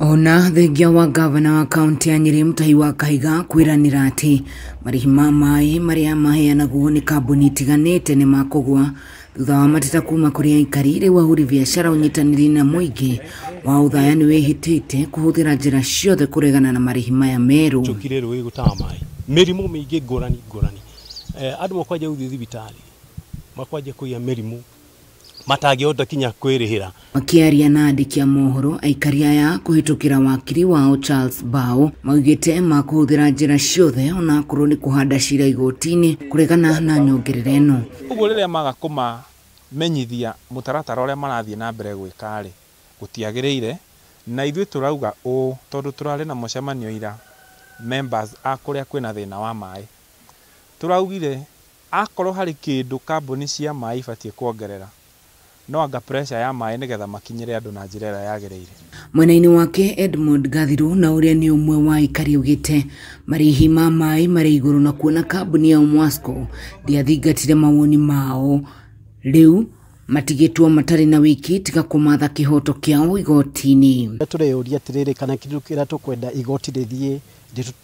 Ona thengia wa gavana wa kaunti ya Nyeri Mutahi wa Kahiga kwiranira ati marihi ma mai maria maheanagwo ni kambuni itiganite ni makugwa thutha wa mateta kuma kuri aikari riu ahuri biashara unyitaniri na muingi wa uthaya ni wihitite kuhuthira njira ciothe kuregana na marihi maya meru. Chukire rui gutaha mai mirimu mingi ngurani andu makwaje uthi thibitari makwaje kuya mirimu matangihota kinya kwirihira. Makiaria na andiki a mohoro aikari aya kuhitukira wakiri wao Charles Bao maugite makuhuthira njira ciothe ona korwo ni kuhanda cira igotini kuregana na nyongerera eno. Uguo riria magakuma menyithia mutaratara uria marathie na mbere gwikari gutiagiriire na ithuĩ turauga tondu turari na mucemanio ira members a kuria kwina thina wa mai turaugire akorwo hari kindu kambuni cia mai ibatie kuongerera no anga pressure ya mai nigetha makinyire andu na njira ĩrĩa yagĩrĩire. Mwena-inĩ wake Edmund Gathiru na uria ni umwe wa aikari ugite marihi ma mai mari iguru na kuona kambuni ya Mwasco ndiathingatire mawoni mao riu matigitwo matari na wiki tiga kumatha kihoto kiao igotini. Tureyuria atiriri kana kindu kira tukwenda igoti rithie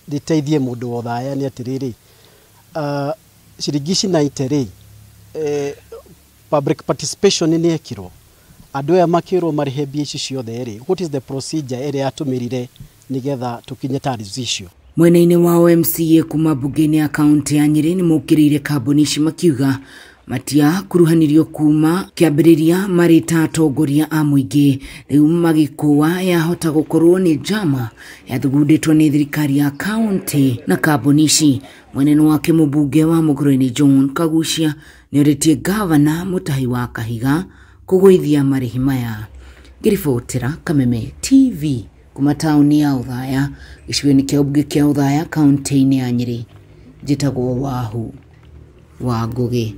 riteithie mundu wothe aya ni atiriri ciringi 90 public participation ni ekirwo andu aya makirwo marihe mbia ici ciothe ri. What is the procedure ere atumirire nigetha tukinye tariffs icio? Mwena-inĩ wa MCA kuma bunge-inĩ ya kaunti ya Nyeri ni mukiriire kambuni ici makiuga matia kuruhanirio kuma kiambiriria mari ta atongoria a muingi riu magikuwa yahota gukorwo ni njama yathugunditwo ni thirikari ya kaunti na kambuni ici. Mwena-inĩ wake mubunge wa Muguroini John Kagucia ni oritie gavana Mutahi wa Kahiga kugwithia marihi maya. Ngiribotera Kameme TV kuma tauni ya Uthaya gicigo-ini kia ubunge kia Uthaya kaunti-ini ya Nyeri. Njitagwo Wahu wa Ngugi.